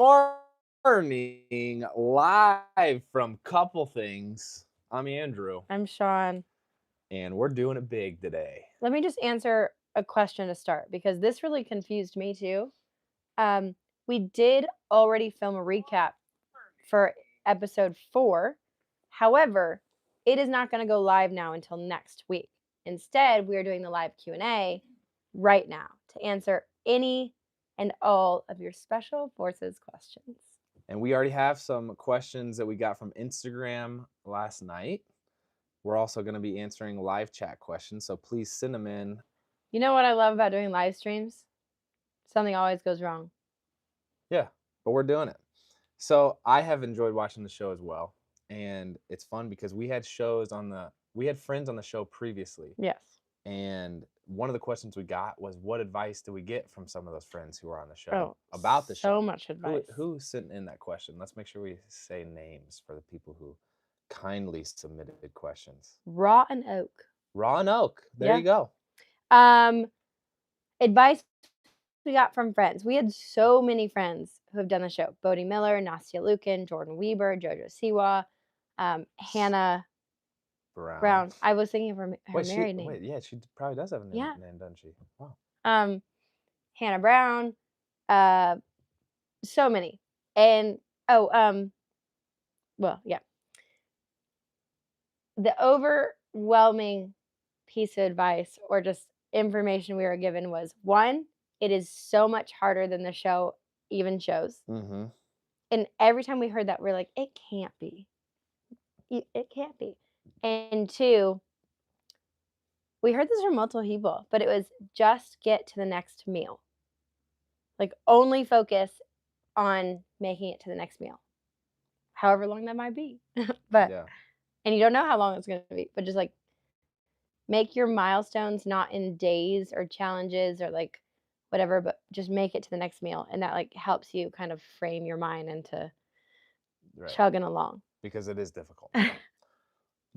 morning, live from Couple Things. I'm Andrew, I'm Shawn. and we're doing it big today. Let me just answer a question to start because this really confused me too. Um, we did already film a recap for episode 4. However, it is not going to go live now until next week. Instead, we are doing the live Q&A right now to answer any and all of your special forces questions. And we already have some questions that we got from Instagram last night. We're also going to be answering live chat questions, so please send them in. You know what I love about doing live streams? Something always goes wrong. Yeah, but we're doing it. So I have enjoyed watching the show as well, and it's fun because we had friends on the show previously. Yes. And one of the questions we got was, what advice do we get from some of those friends who are on the show Oh, about the show? so much advice. Who sent in that question? Let's make sure we say names for the people who kindly submitted questions. Raw and oak. Raw and Oak. There Yeah. you go. Advice we got from friends. We had so many friends who have done the show. Bodie Miller, Nastia Lukin, Jordan Weber, Jojo Siwa, Hannah Brown. I was thinking of her married name. Wait, yeah, she probably does have a Yeah. name, doesn't she? Wow. Hannah Brown, so many. And well, yeah. The overwhelming piece of advice or just information we were given was, one, it is so much harder than the show even shows. Mm-hmm. And every time we heard that, we're like, it can't be. It can't be. And two, we heard this from multiple people, but it was just get to the next meal. Like, only focus on making it to the next meal, however long that might be. But, Yeah. and you don't know how long it's going to be, but just like make your milestones not in days or challenges or like whatever, but just make it to the next meal. And that like helps you kind of frame your mind into chugging along. Because it is difficult.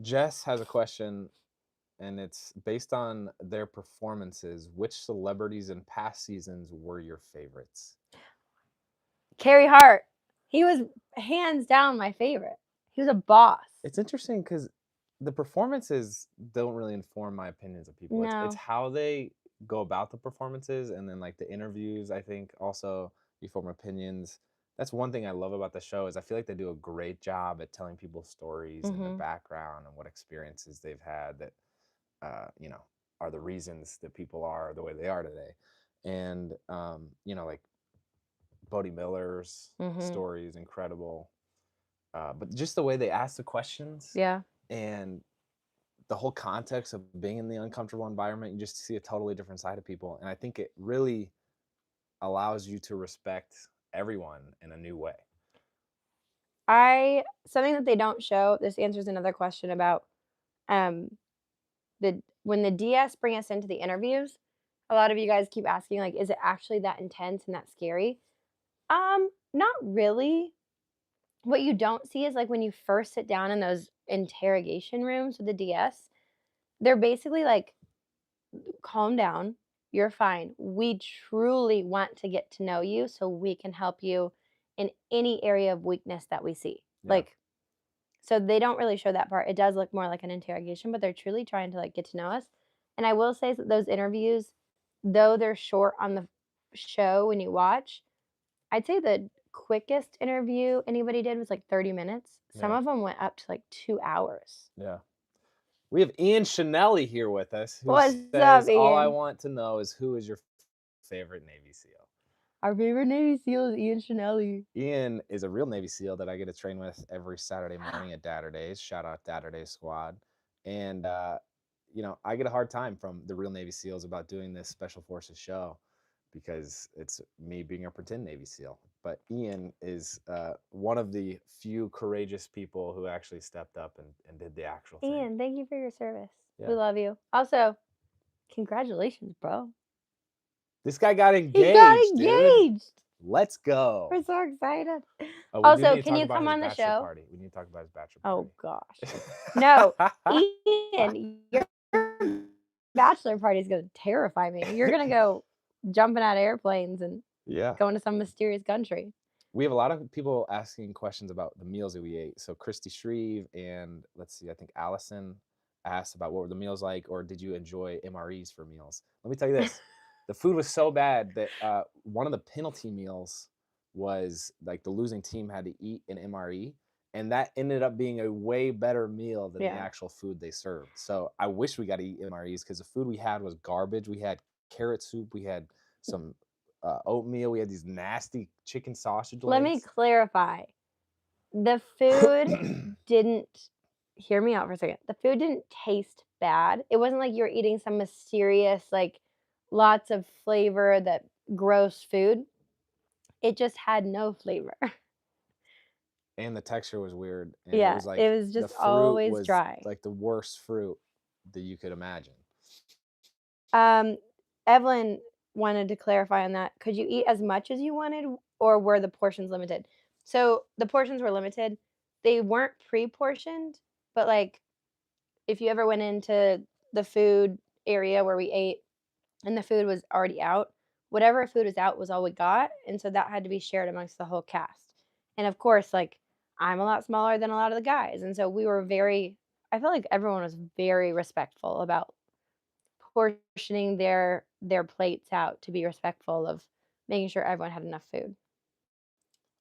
Jess has a question, and it's based on their performances. Which celebrities in past seasons were your favorites? Carrie Hart. He was hands down my favorite. He was a boss. It's interesting because the performances don't really inform my opinions of people. No. It's how they go about the performances, and then like the interviews, I think also inform opinions. That's one thing I love about the show is I feel like they do a great job at telling people stories and their background and what experiences they've had that are the reasons that people are the way they are today. And like Bodie Miller's story is incredible. But just the way they ask the questions, yeah, and the whole context of being in the uncomfortable environment, you just see a totally different side of people. And I think it really allows you to respect everyone in a new way. Something that they don't show, this answers another question about when the DS bring us into the interviews, a lot of you guys keep asking, like, is it actually that intense and that scary? Not really. What you don't see is like when you first sit down in those interrogation rooms with the DS, they're basically like, calm down, you're fine. We truly want to get to know you so we can help you in any area of weakness that we see. Yeah. Like, so they don't really show that part. It does look more like an interrogation, but they're truly trying to like get to know us. And I will say that those interviews, though they're short on the show when you watch, I'd say the quickest interview anybody did was like 30 minutes. Some of them went up to like 2 hours. Yeah. We have Ian Chanelli here with us, who What's says, up, Ian? all I want to know is, who is your favorite Navy SEAL? Our favorite Navy SEAL is Ian Chanelli. Ian is a real Navy SEAL that I get to train with every Saturday morning at Datterdays. Shout out Datterday Squad. And, I get a hard time from the real Navy SEALs about doing this Special Forces show because it's me being a pretend Navy SEAL. But Ian is one of the few courageous people who actually stepped up and did the actual thing. Ian, thank you for your service. Yeah. We love you. Also, congratulations, bro. This guy got engaged. He got engaged. Dude. Let's go. We're so excited. Also, can you come on the show? Party. We need to talk about his bachelor party. Oh, gosh. No, Ian, your bachelor party is going to terrify me. You're going to go jumping out of airplanes and going to some mysterious country. we have a lot of people asking questions about the meals that we ate. So Christy Shreve and let's see, I think Allison asked about what were the meals like, or did you enjoy MREs for meals? Let me tell you this: the food was so bad that one of the penalty meals was like the losing team had to eat an MRE, and that ended up being a way better meal than the Yeah. actual food they served. So I wish we got to eat MREs because the food we had was garbage. We had carrot soup, we had some oatmeal. We had these nasty chicken sausage Let me legs. clarify. The food didn't hear me out for a second. The food didn't taste bad. It wasn't like you were eating some mysterious, like, lots of flavor, that gross food. It just had no flavor. And the texture was weird, and it Yeah, was it like was the just fruit always was dry. like the worst fruit that you could imagine. Um, Evelyn wanted to clarify on that. Could you eat as much as you wanted, or were the portions limited? So, the portions were limited. They weren't pre-portioned, but, like, if you ever went into the food area where we ate and the food was already out, whatever food was out was all we got, and so that had to be shared amongst the whole cast. And of course, like, I'm a lot smaller than a lot of the guys, and so we were very I felt like everyone was very respectful about portioning their plates out to be respectful of making sure everyone had enough food.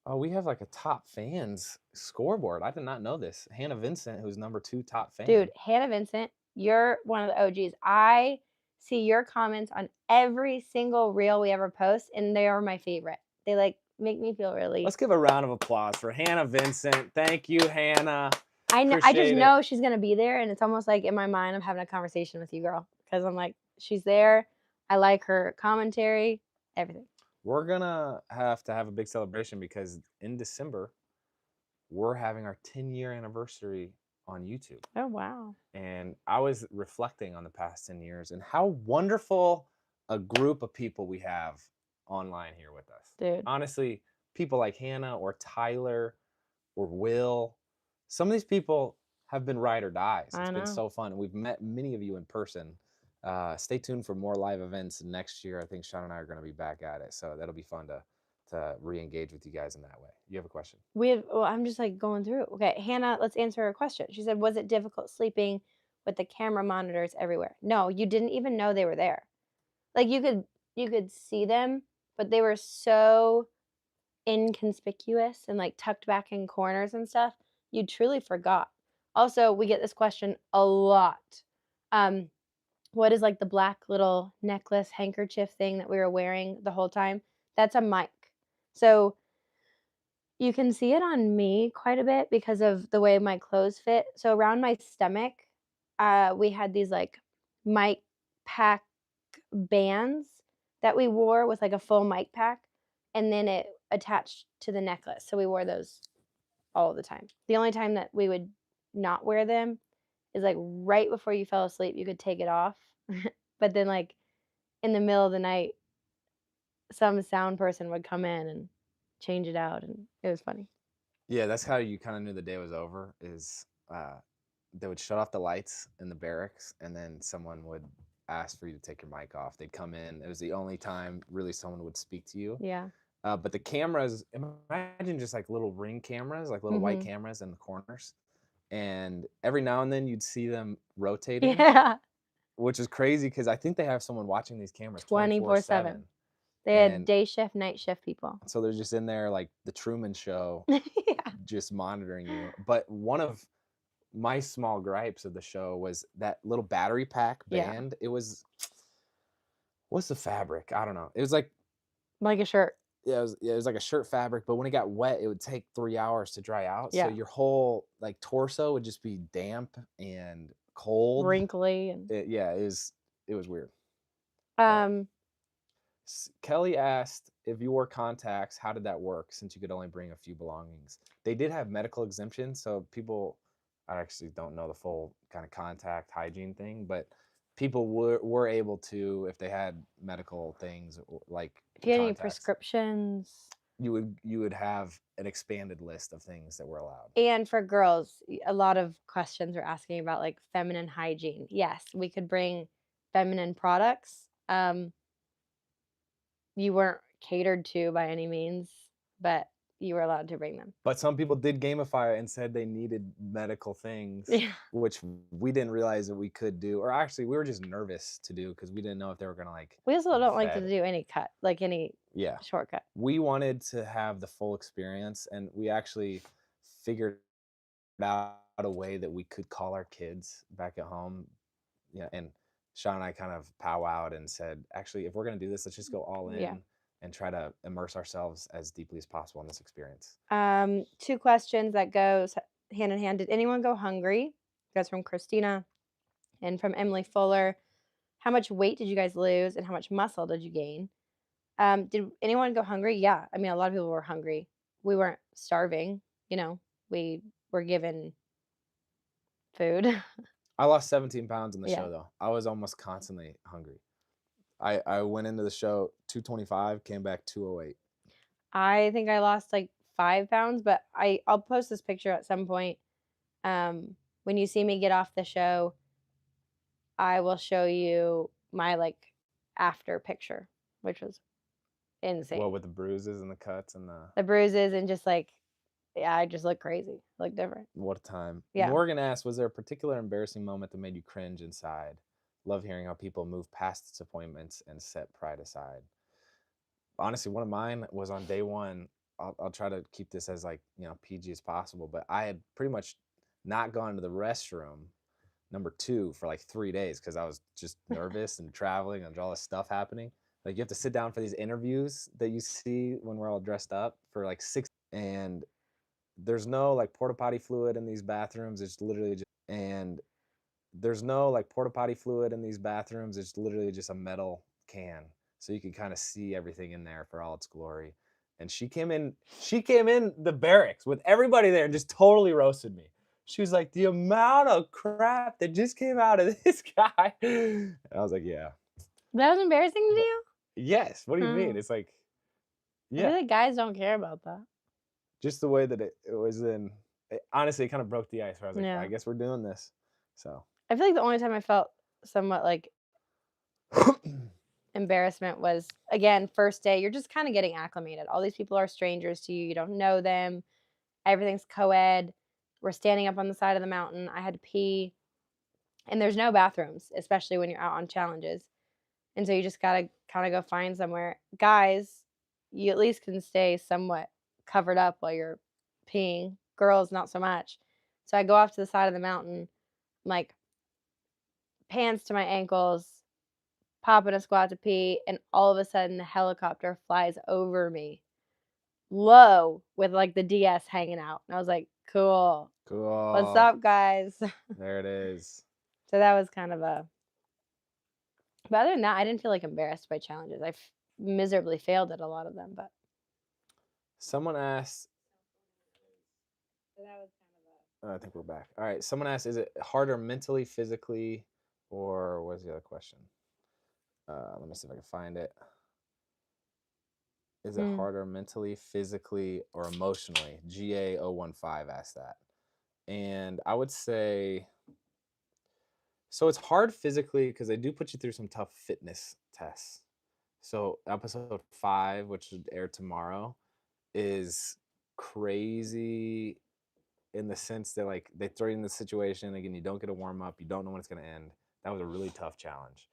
Oh, we have like a top fans scoreboard. I did not know this. Hannah Vincent, who's number 2 top Dude, fan. Hannah Vincent, you're one of the OGs. I see your comments on every single reel we ever post, and they are my favorite. They, like, make me feel really Let's give a round of applause for Hannah Vincent. Thank you, Hannah. I just Appreciate it. know she's gonna be there, and it's almost like in my mind, I'm having a conversation with you, girl, because 'cause I'm like, "She's there." I like her commentary, everything. We're gonna have to have a big celebration because in December, we're having our 10-year anniversary on YouTube. Oh, wow. And I was reflecting on the past 10 years and how wonderful a group of people we have online here with us. Dude, Honestly, people like Hannah or Tyler or Will, some of these people have been ride or dies. It's I been know. so fun. We've met many of you in person. Stay tuned for more live events next year. I think Sean and I are going to be back at it, so that'll be fun to re-engage with you guys in that way. You have a question? I'm just, like, going through. Okay, Hannah, let's answer her question. She said, "Was it difficult sleeping with the camera monitors everywhere?" No, you didn't even know they were there. Like, you could see them, but they were so inconspicuous and, like, tucked back in corners and stuff, you truly forgot. Also, we get this question a lot. Um, what is, like, the black little necklace handkerchief thing that we were wearing the whole time? That's a mic. So, you can see it on me quite a bit because of the way my clothes fit. So, around my stomach, we had these, like, mic pack bands that we wore with, like, a full mic pack, and then it attached to the necklace, so we wore those all the time. The only time that we would not wear them is, like, right before you fell asleep, you could take it off, but then, like, in the middle of the night, some sound person would come in and change it out, and it was funny. Yeah, that's how you kind of knew the day was over. Is they would shut off the lights in the barracks, and then someone would ask for you to take your mic off. They'd come in. It was the only time really someone would speak to you. Yeah. But the cameras, imagine just like little ring cameras, like little white Mhm. cameras in the corners. And every now and then you'd see them rotating, Yeah. which is crazy because I think they have someone watching these cameras 24 24/7. 7. They had And day shift, night shift people. so they're just in there like the Truman Show, Yeah. just monitoring you. But one of my small gripes of the show was that little battery pack Yeah. band. It was, what's the fabric? I don't know. It was like, Like a shirt. yeah, it was like a shirt fabric, but when it got wet, it would take 3 hours to dry out. So Yeah. your whole like torso would just be damp and cold. Wrinkly and Yeah, it was weird. But um Kelly asked if you wore contacts, how did that work since you could only bring a few belongings? They did have medical exemptions, so people, I actually don't know the full kind of contact hygiene thing, but people were able to, if they had medical things like if you had any contacts, prescriptions. you would have an expanded list of things that were allowed. And for girls, a lot of questions are asking about, like, feminine hygiene. Yes, we could bring feminine products. You weren't catered to by any means, but you were allowed to bring them. But some people did gamify it and said they needed medical things, Yeah. which we didn't realize that we could do. Or actually, we were just nervous to do because we didn't know if they were gonna like We also don't like to vet. do any cut, like any Yeah, shortcut. we wanted to have the full experience, and we actually figured out a way that we could call our kids back at home. Yeah, and Sean and I kind of powwowed and said, actually, if we're gonna do this, let's just go all Yeah. in and try to immerse ourselves as deeply as possible in this experience. Two questions that goes hand in hand. Did anyone go hungry? That's from Christina and from Emily Fuller. How much weight did you guys lose and how much muscle did you gain? Did anyone go hungry? Yeah. I mean, a lot of people were hungry. We weren't starving, you know. We were given food. I lost 17 pounds in the Yeah. show though. I was almost constantly hungry. I went into the show 225, came back 208. I think I lost like 5 pounds, but I'll post this picture at some point. When you see me get off the show, I will show you my like after picture, which was Well, insane. with the bruises and the cuts and the The bruises and just like, yeah, I just look crazy, look different. what a time. Yeah. Morgan asked, was there a particular embarrassing moment that made you cringe inside? Love hearing how people move past disappointments and set pride aside. Honestly, one of mine was on day one. I'll try to keep this as like, PG as possible, but I had pretty much not gone to the restroom number two for like 3 days because I was just nervous and traveling and all this stuff happening. Like you have to sit down for these interviews that you see when we're all dressed up for like 6, and there's no like porta potty fluid in these bathrooms. It's literally just and there's no like porta potty fluid in these bathrooms. It's literally just a metal can, so you can kind of see everything in there for all its glory. And she came in the barracks with everybody there and just totally roasted me. She was like, the amount of crap that just came out of this guy. And I was like, yeah. That was embarrassing to But you? yes, what do you mean? Oh, It's like, I feel yeah, like guys don't care about that. just the way that it was honestly, it kind of broke the ice where I was like, I Yeah. guess we're doing this. So I feel like the only time I felt somewhat like embarrassment was again, first day, you're just kind of getting acclimated. All these people are strangers to you. You don't know them. Everything's co-ed. We're standing up on the side of the mountain. I had to pee, and there's no bathrooms, especially when you're out on challenges. And so you just gotta kind of go find somewhere. Guys, you at least can stay somewhat covered up while you're peeing. Girls, not so much. So I go off to the side of the mountain, like pants to my ankles, pop in a squat to pee, and all of a sudden the helicopter flies over me, low, with like the DS hanging out. And I was like, cool. What's cool. up, guys? There it is. So that was kind of a, but other than that, I didn't feel like embarrassed by challenges. Miserably failed at a lot of them, but Someone asked, so that was kind of I think we're back. All right. Someone asked, is it harder mentally, physically, or what's the other question? Let me see if I can find it. Is a, it harder mentally, physically, or emotionally? GA015 asked that. And I would say, so it's hard physically because they do put you through some tough fitness tests. So episode 5, which would air tomorrow, is crazy in the sense that like they throw you in the situation again, you don't get a warm up, you don't know when it's going to end. That was a really tough challenge.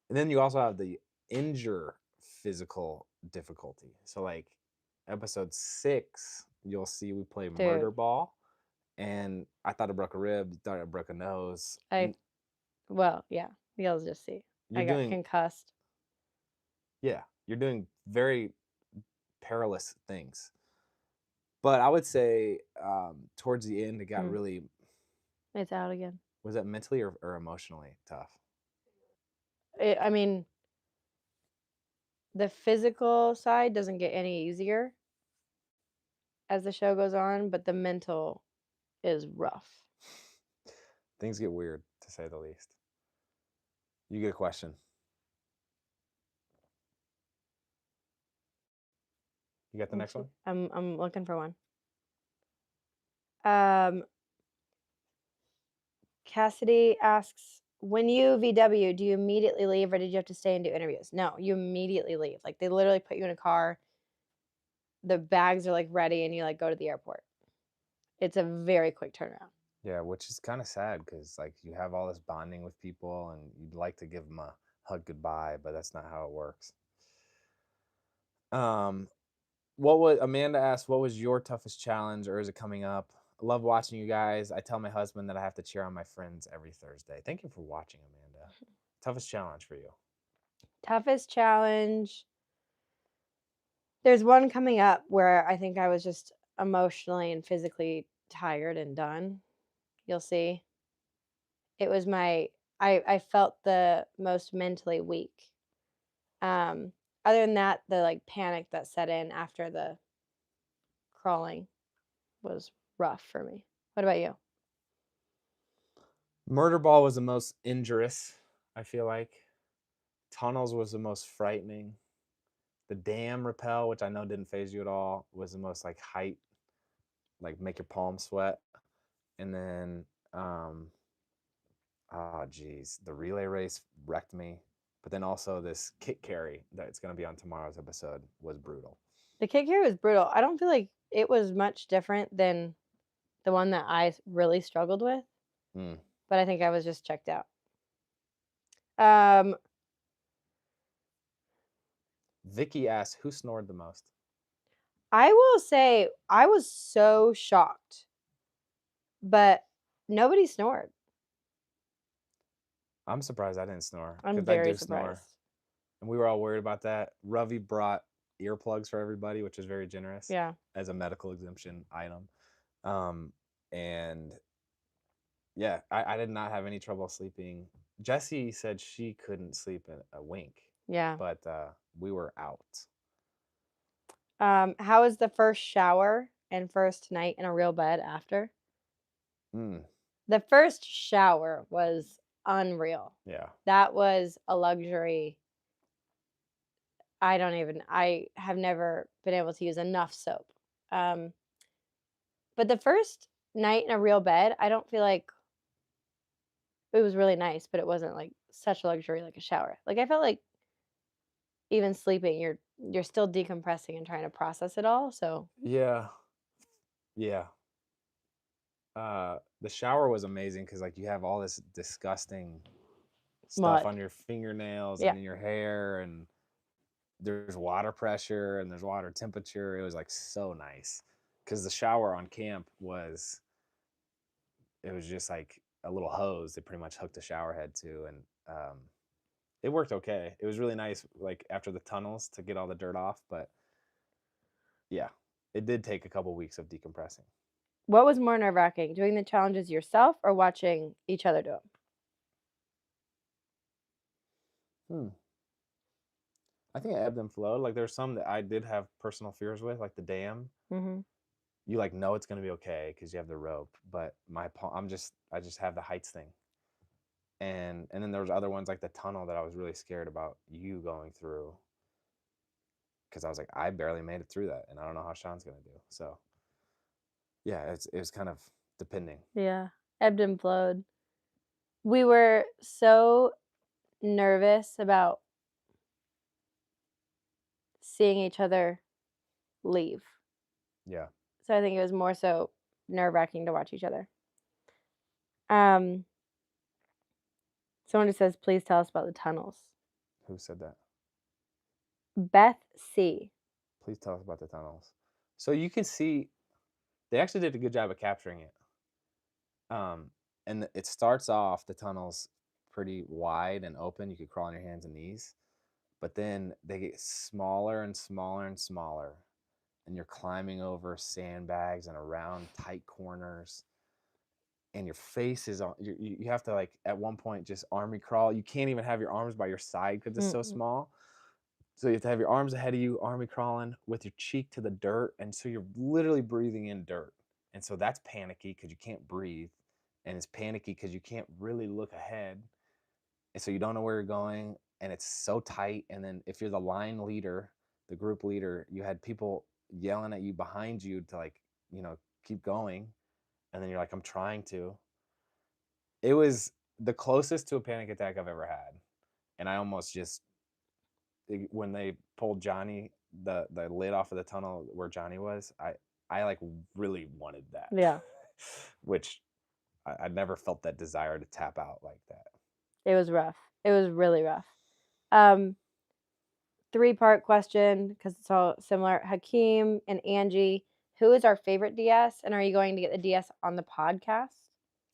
And then you also have the injure physical difficulty. So like episode 6, you'll see we play murder dude. ball, and I thought I broke a rib, thought I broke a nose, I and Well, yeah, you'll just see. you're I got doing concussed. yeah, you're doing very perilous things. But I would say towards the end, it got Mm, really, it's out again. was that mentally or emotionally tough? I mean, the physical side doesn't get any easier as the show goes on, but the mental is rough. Things get weird, to say the least. You get a question. You got the Let's next see. one? I'm looking for one. Um, Cassidy asks, when you VW, do you immediately leave or did you have to stay and do interviews? No, you immediately leave. Like they literally put you in a car the bags are, like, ready and you, like, go to the airport. It's a very quick turnaround. Yeah, which is kind of sad because like you have all this bonding with people and you'd like to give them a hug goodbye, but that's not how it works. Um, what was Amanda asked, what was your toughest challenge or is it coming up? I love watching you guys. I tell my husband that I have to cheer on my friends every Thursday. Thank you for watching, Amanda. Toughest challenge for you. Toughest challenge, there's one coming up where I think I was just emotionally and physically tired and done. You'll see. It was my I felt the most mentally weak. Um, Other than that, the, like, panic that set in after the crawling was rough for me. What about you? Murder ball was the most injurious, I feel like. Tunnels was the most frightening. The dam rappel, which I know didn't phase you at all, was the most like height, like make your palms sweat. And then oh geez, the relay race wrecked me. But then also this kick carry that's gonna be on tomorrow's episode was brutal. The kick here was brutal. I don't feel like it was much different than the one that I really struggled with, Mm. but I think I was just checked out. Um, Vicky asked, who snored the most? I will say I was so shocked, but nobody snored. I'm surprised I didn't snore I'm because I very do snore. surprised. And we were all worried about that. Ravi brought earplugs for everybody, which is very generous Yeah. as a medical exemption item. Um, and yeah, I did not have any trouble sleeping. Jessie said she couldn't sleep a wink, Yeah. but we were out. How was the first shower and first night in a real bed after? Mm, The first shower was unreal. yeah. That was a luxury. I have never been able to use enough soap. Um, but the first night in a real bed, I don't feel like it was really nice, but it wasn't like such a luxury like a shower. Like I felt like even sleeping, you're still decompressing and trying to process it all. So Yeah. Yeah. The shower was amazing because like you have all this disgusting stuff mud. on your fingernails Yeah. and in your hair and there's water pressure and there's water temperature. It was like so nice because the shower on camp was it was just like a little hose they pretty much hooked a shower head to and it worked okay. It was really nice like after the tunnels to get all the dirt off, but yeah, it did take a couple weeks of decompressing. What was more nerve-wracking, doing the challenges yourself or watching each other do them? Hmm. I think it ebbed and flowed. Like there's some that I did have personal fears with, like the dam. Mhm. You like know it's gonna be okay because you have the rope, but I just have the heights thing. And then there was other ones like the tunnel that I was really scared about you going through because I was like, I barely made it through that, and I don't know how Sean's gonna do. So yeah, it was kind of depending. Yeah. Ebbed and flowed. We were so nervous about seeing each other leave. Yeah. So I think it was more so nerve-wracking to watch each other. Um, Someone just says, "Please tell us about the tunnels." Who said that? Beth C. Please tell us about the tunnels. So you can see they actually did a good job of capturing it. And it starts off the tunnels pretty wide and open. You could crawl on your hands and knees, but then they get smaller and smaller and smaller, and you're climbing over sandbags and around tight corners, and your face is on. You have to like at one point just army crawl. You can't even have your arms by your side because it's so Mm-mm. small. So you have to have your arms ahead of you, army crawling with your cheek to the dirt, and so you're literally breathing in dirt. And so that's panicky because you can't breathe, and it's panicky because you can't really look ahead, and so you don't know where you're going, and it's so tight. And then if you're the line leader, the group leader, you had people yelling at you behind you to like, keep going, and then you're like, I'm trying to. It was the closest to a panic attack I've ever had, and I almost just when they pulled Johnny the lid off of the tunnel where Johnny was, I like really wanted that, Yeah, which I never felt that desire to tap out like that. it was rough. It was really rough. Um, three-part question because it's all similar. Hakeem and Angie, who is our favorite DS, and are you going to get the DS on the podcast?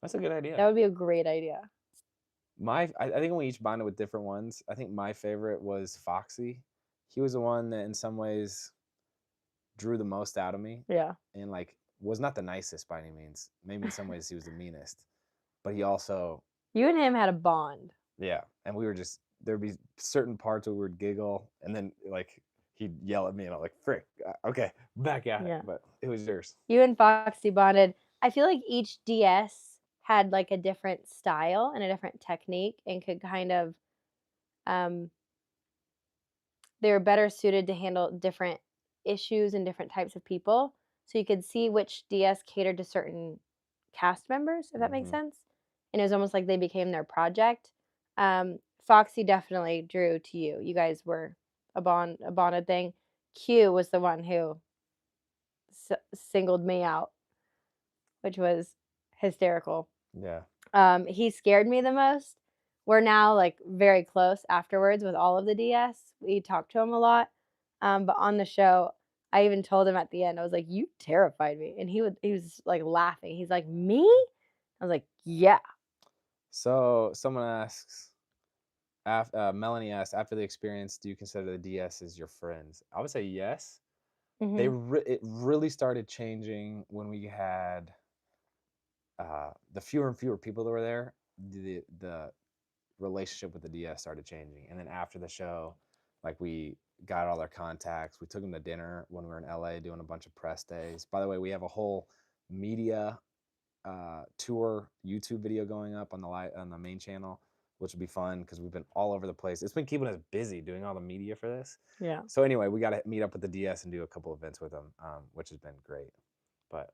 That's a good That idea. would be a great idea. I think we each bonded with different ones. I think my favorite was Foxy. He was the one that in some ways drew the most out of me, Yeah. and like was not the nicest by any means. Maybe in some ways he was the meanest, but he also, You and him had a bond. yeah. And we were just, there'd be certain parts where we would giggle, and then like he'd yell at me, and I'm like, "Frick, okay, back at it." Yeah. But it was yours. You and Foxy bonded. I feel like each DS had, like, a different style and a different technique and could kind of, um they were better suited to handle different issues and different types of people, so you could see which DS catered to certain cast members, if that makes Hmm. sense, and it was almost like they became their project. Foxy definitely drew to you. You guys were a bonded thing. Q was the one who singled me out, which was hysterical. Yeah. He scared me the most. We're now, like, very close afterwards with all of the DS. We talk to him a lot. But on the show, I even told him at the end, I was like, "You terrified me." And he was, like, laughing. He's like, "Me?" I was like, "Yeah." So someone asks, Melanie asked, after the experience, do you consider the DS as your friends? I would say yes. Mhm. It really started changing when we had the fewer and fewer people that were there. The relationship with the DS started changing, and then after the show, like we got all their contacts. We took them to dinner when we were in LA doing a bunch of press days. By the way, we have a whole media tour YouTube video going up on on the main channel, which will be fun because we've been all over the place. It's been keeping us busy doing all the media for this. Yeah. So anyway, we got to meet up with the DS and do a couple events with them, which has been great. But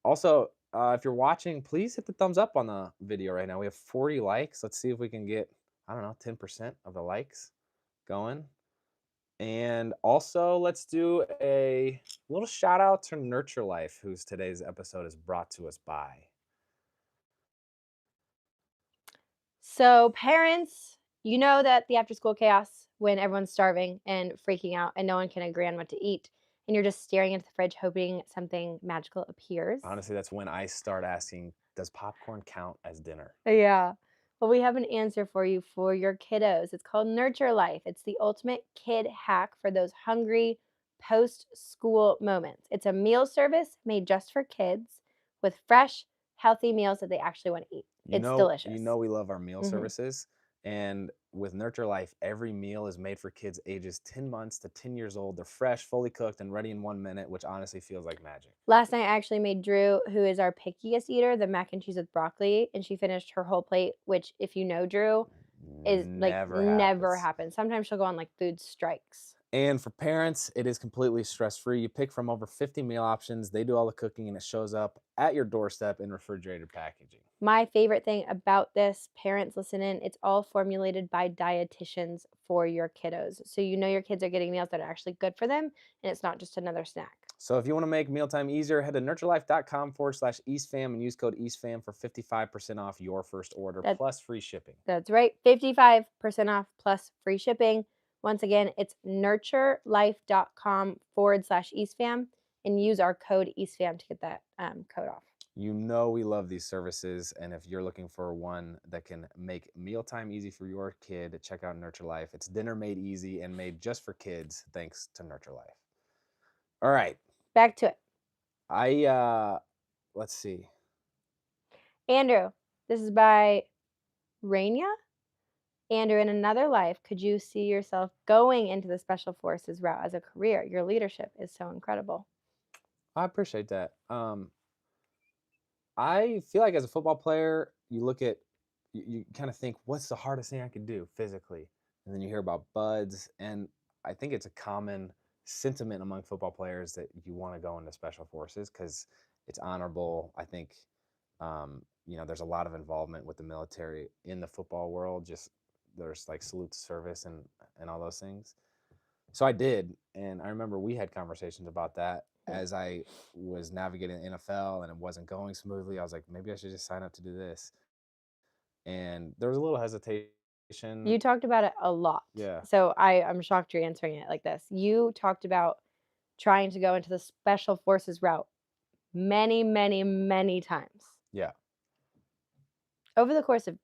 also, if you're watching, please hit the thumbs up on the video right now. We have 40 likes. Let's see if we can get, I don't know, 10% of the likes going. And also, let's do a little shout out to Nurture Life, whose today's episode is brought to us by. So, parents, you know that the after school chaos when everyone's starving and freaking out and no one can agree on what to eat, and you're just staring into the fridge hoping something magical appears? Honestly, that's when I start asking, does popcorn count as dinner? Yeah. Well, we have an answer for you for your kiddos. It's called Nurture Life. It's the ultimate kid hack for those hungry post school moments. It's a meal service made just for kids with fresh, healthy meals that they actually want to eat. It's You delicious. know we love our meal Hmm. services, and with Nurture Life, every meal is made for kids ages 10 months to 10 years old. They're fresh, fully cooked, and ready in 1 minute, which honestly feels like magic. Last night, I actually made Drew, who is our pickiest eater, the mac and cheese with broccoli, and she finished her whole plate, which, if you know Drew, is like Never never happens. happens. Sometimes she'll go on like food strikes. And for parents, it is completely stress free. You pick from over 50 meal options, they do all the cooking, and it shows up at your doorstep in refrigerated packaging. My favorite thing about this, parents listen in, it's all formulated by dietitians for your kiddos. So you know your kids are getting meals that are actually good for them and it's not just another snack. So if you want to make mealtime easier, head to nurturelife.com/EastFam and use code EastFam for 55% off your first order That plus free shipping. that's right. 55% off plus free shipping. Once again, it's nurturelife.com/EastFam and use our code EastFam to get that code off. You know we love these services, and if you're looking for one that can make mealtime easy for your kid, check out Nurture Life. It's dinner made easy and made just for kids, thanks to Nurture Life. All right, Back to it. I let's see. Andrew, this is by Raina. Andrew, in another life, could you see yourself going into the special forces route as a career? Your leadership is so incredible. I appreciate that. I feel like as a football player, you look at, you kind of think, what's the hardest thing I could do physically? And then you hear about buds, and I think it's a common sentiment among football players that you want to go into special forces because it's honorable. I think, there's a lot of involvement with the military in the football world. Just there's like salute to service and all those things. So I did, and I remember we had conversations about that Mm. as I was navigating the NFL and it wasn't going smoothly. I was like, maybe I should just sign up to do this. And there was a little hesitation. You talked about it a lot. Yeah. So I'm shocked you're answering it like this. You talked about trying to go into the special forces route many, many, many times. Yeah. Over the course of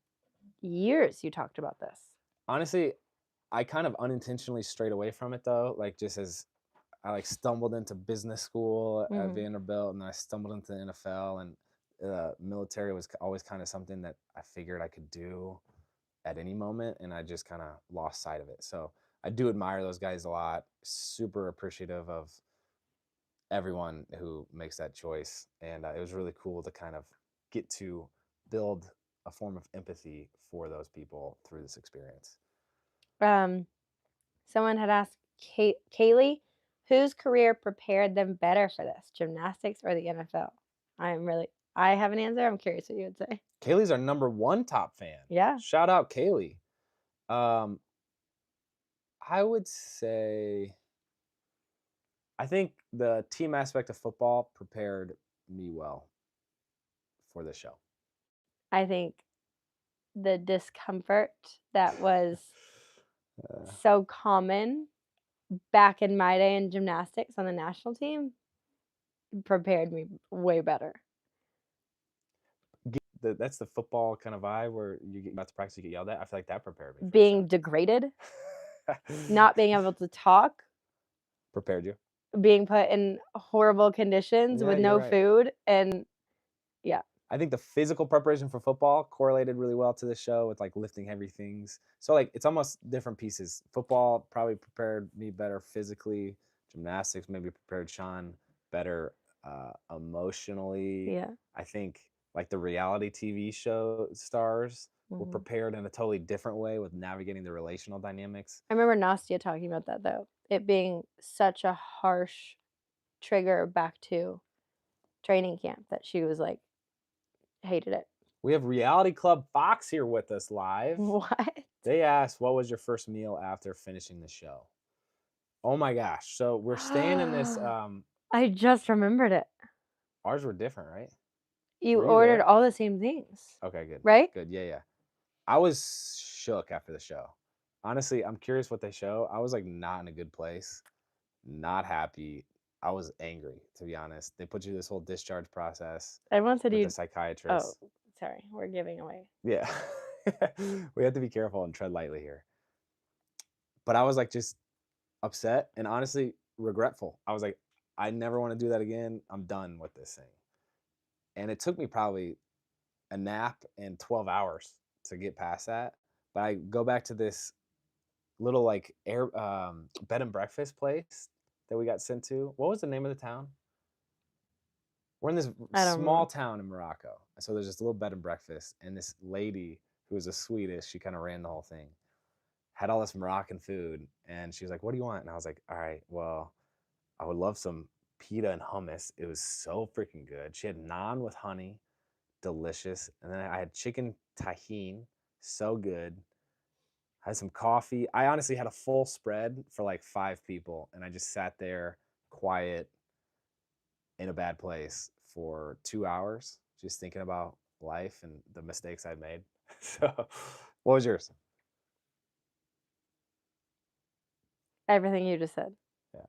years, you talked about this. Honestly, I kind of unintentionally strayed away from it though, like just as I like stumbled into business school at Mhm. Vanderbilt, and I stumbled into the NFL, and military was always kind of something that I figured I could do at any moment, and I just kind of lost sight of it. So I do admire those guys a lot. Super appreciative of everyone who makes that choice, and it was really cool to kind of get to build a form of empathy for those people through this experience. Um, Someone had asked Kaylee, whose career prepared them better for this, gymnastics or the NFL? I have an answer. I'm curious what you would say. Kaylee's our number one top fan. Yeah, Shout out Kaylee. Um, I would say I think the team aspect of football prepared me well for this show. I think the discomfort that was Uh, so common back in my day in gymnastics on the national team prepared me way better. that's the football kind of vibe where you get about to practice, you get yelled at. I feel like that prepared me for the show. Being degraded, not being able to talk, Prepared you? being put in horrible conditions Yeah, with you're no right. food, and yeah. I think the physical preparation for football correlated really well to the show with like lifting heavy things. So like it's almost different pieces. Football probably prepared me better physically. Gymnastics maybe prepared Sean better emotionally. Yeah. I think like the reality TV show stars were Mhm. prepared in a totally different way with navigating the relational dynamics. I remember Nastia talking about that, though, it being such a harsh trigger back to training camp that she was, like, hated it. We have Reality Club Fox here with us live. What? They asked, "What was your first meal after finishing the show?" Oh my gosh. So we're staying in this I just remembered it. ours were different, right? You Were you ordered there? all the same things, Okay, good. right? Good. Yeah, yeah. I was shook after the show. Honestly, I'm curious what they show. I was like not in a good place, not happy. I was angry, to be honest. They put you through this whole discharge process Everyone said with the you oh, psychiatrist. sorry, we're giving away. Yeah. We have to be careful and tread lightly here. But I was like just upset and honestly regretful. I was like, I never want to do that again. I'm done with this thing. And it took me probably a nap and 12 hours to get past that. But I go back to this little like air bed and breakfast place that we got sent to. What was the name of the town? We're in this I don't small remember. town in Morocco. So there's this little bed and breakfast, and this lady who was a Swedish, she kind of ran the whole thing, had all this Moroccan food, and she was like, "What do you want?" And I was like, "All right, well, I would love some pita and hummus." It was so freaking good. She had naan with honey, delicious. And then I had chicken tahine, so good. I had some coffee. I honestly had a full spread for like 5 people, and I just sat there quiet in a bad place for 2 hours, just thinking about life and the mistakes I made. So, what was yours? Everything you just said. Yeah,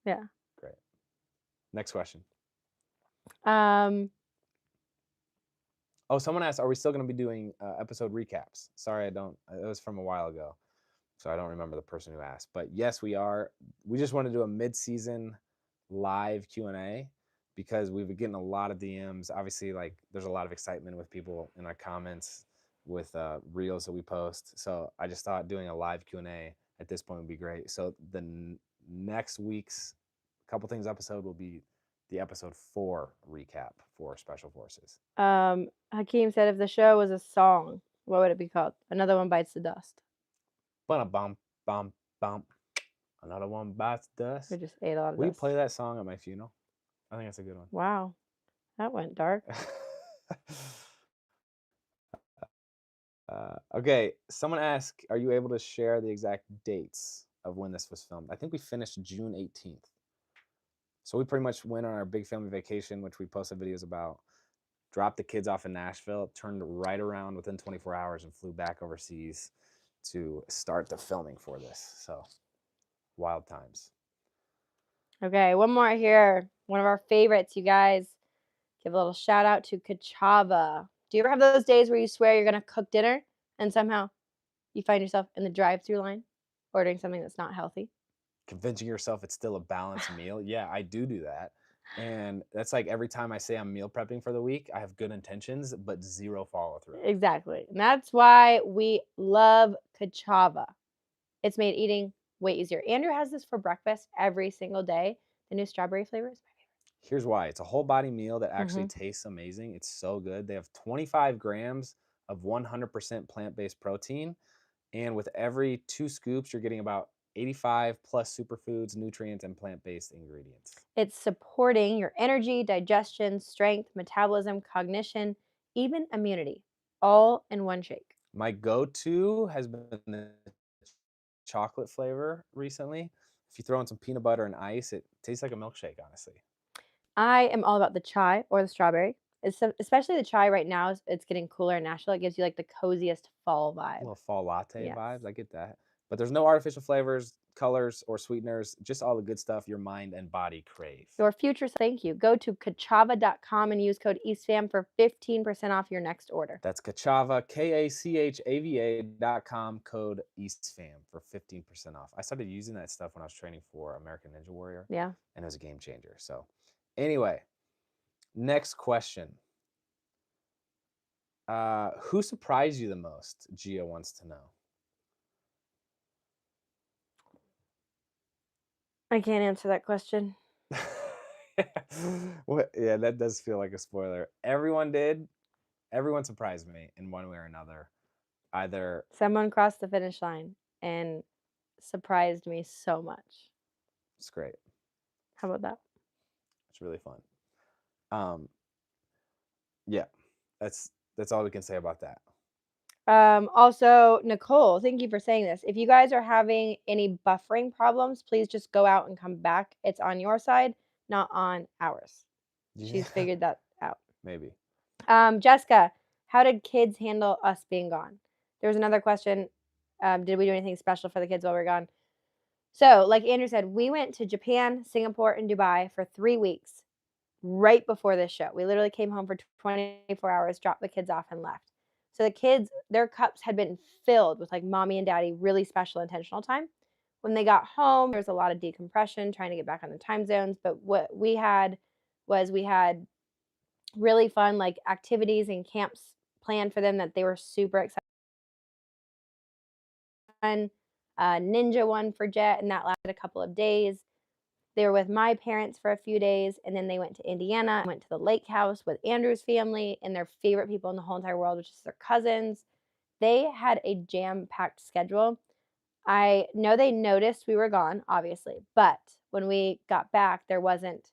Yeah. great. Next question. Um, Oh, someone asked, "Are we still going to be doing episode recaps?" Sorry, I don't. It was from a while ago, so I don't remember the person who asked. But yes, we are. We just want to do a mid-season live Q&A because we've been getting a lot of DMs. Obviously, like there's a lot of excitement with people in our comments with reels that we post. So I just thought doing a live Q&A at this point would be great. So the next week's couple things episode will be the episode 4 recap for Special Forces. Hakeem said if the show was a song, what would it be called? Another One Bites the Dust. Bum bum bum bum. Another one bites We dust. just ate a lot of Will you dust. play that song at my funeral? I think that's a good one. Wow, that went dark. Okay, someone asked, "Are you able to share the exact dates of when this was filmed. I think we finished June 18th. So we pretty much went on our big family vacation, which we posted videos about, dropped the kids off in Nashville, turned right around within 24 hours and flew back overseas to start the filming for this. So wild times. Okay, one more here. One of our favorites, you guys. Give a little shout out to Kachava. Do you ever have those days where you swear you're gonna cook dinner and somehow you find yourself in the drive-through line ordering something that's not healthy? Convincing yourself it's still a balanced meal. Yeah, I do that. And that's like every time I say I'm meal prepping for the week, I have good intentions, but zero follow through. Exactly. And that's why we love Kachava. It's made eating way easier. Andrew has this for breakfast every single day. The new strawberry flavor is Here's why. It's a whole body meal that my actually favorite. tastes amazing. It's so good. They have 25 grams of 100% plant based protein. And with every 2 scoops, you're getting about 85 plus superfoods, nutrients, and plant based ingredients. It's supporting your energy, digestion, strength, metabolism, cognition, even immunity, all in one shake. My go to has been the chocolate flavor recently. If you throw in some peanut butter and ice, it tastes like a milkshake, honestly. I am all about the chai or the strawberry. Especially the chai right now, it's getting cooler in Nashville. It gives you like the coziest fall vibe. Little fall latte Yes. vibes. I get that. But there's no artificial flavors, colors, or sweeteners, just all the good stuff your mind and body crave. Your future, thank you. Go to kachava.com and use code EastFam for 15% off your next order. That's Kachava, KACHAVA.com, code EastFam for 15% off. I started using that stuff when I was training for American Ninja Warrior. Yeah. And it was a game changer. So, anyway, next question. Who surprised you the most? Gia wants to know. I can't answer that question. Yeah, that does feel like a spoiler. Everyone did. Everyone surprised me in one way or another. Either Someone crossed the finish line and surprised me so much. it's great. How about that? It's really fun. Yeah, that's all we can say about that. Also, Nicole, thank you for saying this. If you guys are having any buffering problems, please just go out and come back. It's on your side, not on ours. She's figured that out. Maybe. Jessica, how did kids handle us being gone? There was another question. Did we do anything special for the kids while we were gone? So, like Andrew said, we went to Japan, Singapore, and Dubai for 3 weeks right before this show. We literally came home for 24 hours, dropped the kids off, and left. So the kids, their cups had been filled with like mommy and daddy, really special intentional time. When they got home, there was a lot of decompression, trying to get back on the time zones. But what we had was we had really fun like activities and camps planned for them that they were super excited. Ninja one for Jet, and that lasted a couple of days. They were with my parents for a few days, and then they went to Indiana, went to the lake house with Andrew's family and their favorite people in the whole entire world, which is their cousins. They had a jam-packed schedule. I know they noticed we were gone, obviously, but when we got back, there wasn't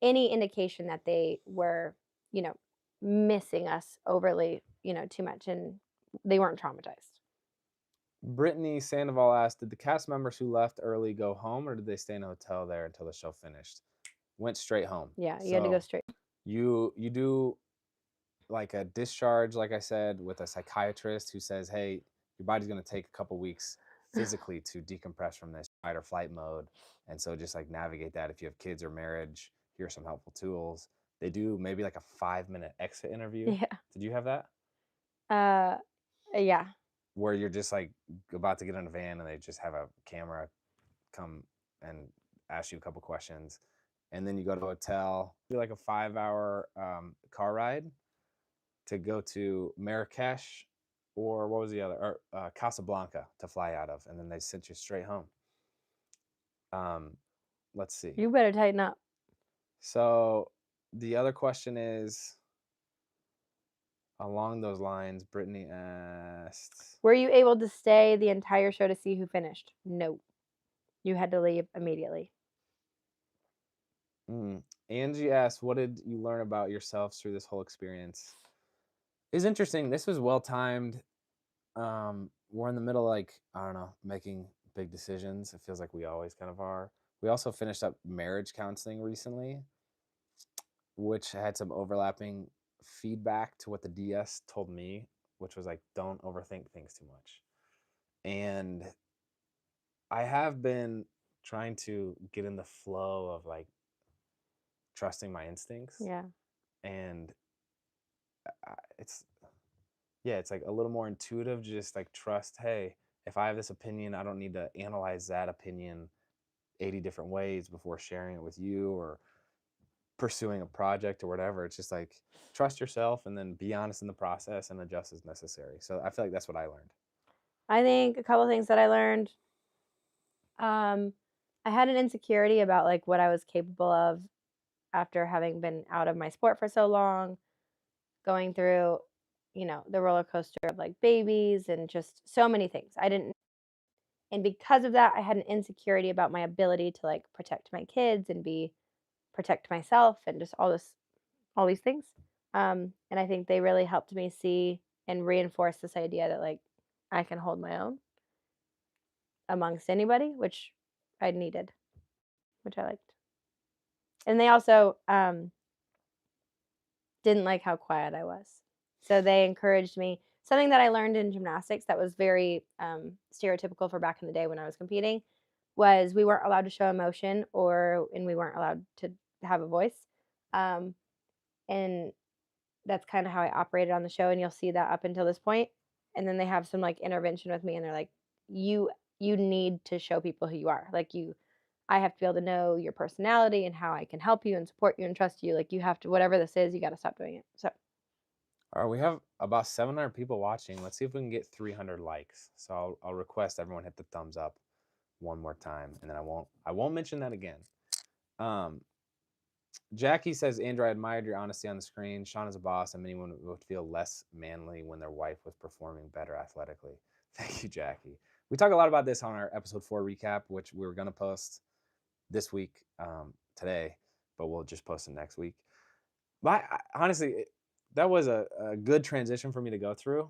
any indication that they were, missing us overly, too much, and they weren't traumatized. Brittany Sandoval asked, did the cast members who left early go home, or did they stay in a hotel there until the show finished? Went straight home. Yeah, you had to go straight. You do like a discharge, like I said, with a psychiatrist who says, hey, your body's going to take a couple weeks physically to decompress from this fight or flight mode. And so just like navigate that. If you have kids or marriage, here are some helpful tools. They do maybe like a 5-minute exit interview. Yeah. Did you have that? Yeah. Where you're just like about to get in a van and they just have a camera come and ask you a couple questions. And then you go to a hotel, do like a 5-hour car ride to go to Marrakesh, or what was the other, or Casablanca to fly out of, and then they sent you straight home. Let's see. You better tighten up. So the other question is along those lines. Brittany asked, Were you able to stay the entire show to see who finished? No. You had to leave immediately. Angie asked, what did you learn about yourselves through this whole experience? It's interesting. This was well timed. We're in the middle, like, I don't know, making big decisions. It feels like we always kind of are. We also finished up marriage counseling recently, which had some overlapping feedback to what the DS told me, which was like, don't overthink things too much. And I have been trying to get in the flow of like trusting my instincts. Yeah. And it's, yeah, it's like a little more intuitive, just like trust, hey, if I have this opinion, I don't need to analyze that opinion 80 different ways before sharing it with you or pursuing a project or whatever. It's just like trust yourself and then be honest in the process and adjust as necessary. So I feel like that's what I learned. I think a couple things that I learned, um, I had an insecurity about, like, what I was capable of after having been out of my sport for so long, going through, the roller coaster of, like, babies and just so many things. I didn't and because of that, I had an insecurity about my ability to, like, protect my kids and protect myself and just all these things. And I think they really helped me see and reinforce this idea that, like, I can hold my own amongst anybody, which I needed, which I liked. And they also, didn't like how quiet I was. So they encouraged me. Something that I learned in gymnastics that was very, stereotypical for back in the day when I was competing was we weren't allowed to show emotion and we weren't allowed to have a voice. Um, and that's kinda how I operated on the show, and you'll see that up until this point. And then they have some, like, intervention with me, and they're like, "You you need to show people who you are. Like, I have to be able to know your personality and how I can help you and support you and trust you. Like, you have to whatever this is, you gotta stop doing it." So, All right, we have about 700 people watching. Let's see if we can get 300 likes. So I'll request everyone hit the thumbs up one more time, and then I won't mention that again. Um, Jackie says, Andrew, I admired your honesty on the screen. Shawn is a boss, and many women would feel less manly when their wife was performing better athletically. Thank you, Jackie. We talk a lot about this on our episode 4 recap, which we were going to post this week, today, but we'll just post it next week. Honestly, that was a good transition for me to go through.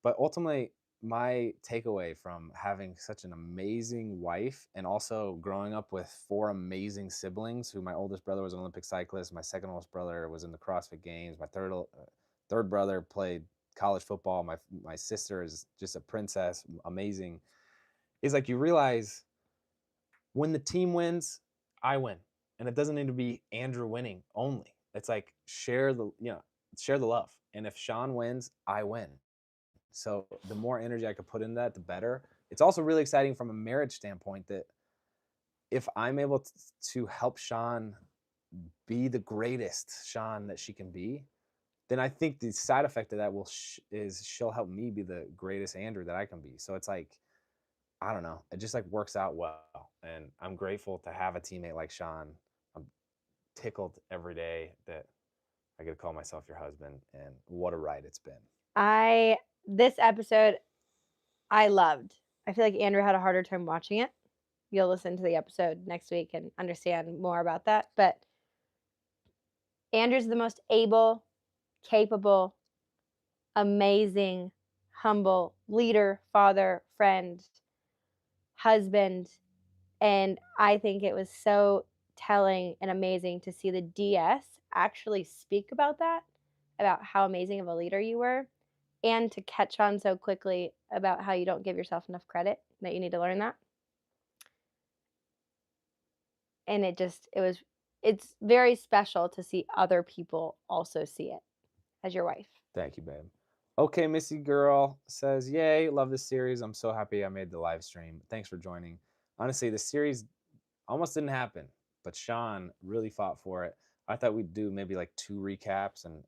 But ultimately, my takeaway from having such an amazing wife and also growing up with 4 amazing siblings, who my oldest brother was an Olympic cyclist, my second oldest brother was in the CrossFit Games, my third brother played college football, my sister is just a princess, amazing. Is like you realize when the team wins, I win. And it doesn't need to be Andrew winning only. It's like share the love. And if Shawn wins, I win. So the more energy I could put in that, the better. It's also really exciting from a marriage standpoint that if I'm able to help Shawn be the greatest Shawn that she can be, then I think the side effect of that is she'll help me be the greatest Andrew that I can be. So it's like, I don't know. It just like works out well. And I'm grateful to have a teammate like Shawn. I'm tickled every day that I get to call myself your husband. And what a ride it's been. I this episode, I loved. I feel like Andrew had a harder time watching it. You'll listen to the episode next week and understand more about that, but Andrew's the most able, capable, amazing, humble leader, father, friend, husband, and I think it was so telling and amazing to see the DS actually speak about that, about how amazing of a leader you were, and to catch on so quickly about how you don't give yourself enough credit, that you need to learn that. And it's very special to see other people also see it as your wife. Thank you, babe. Okay, Missy Girl says, yay, love this series. I'm so happy I made the live stream. Thanks for joining. Honestly, the series almost didn't happen, but Shawn really fought for it. I thought we'd do maybe like 2 recaps and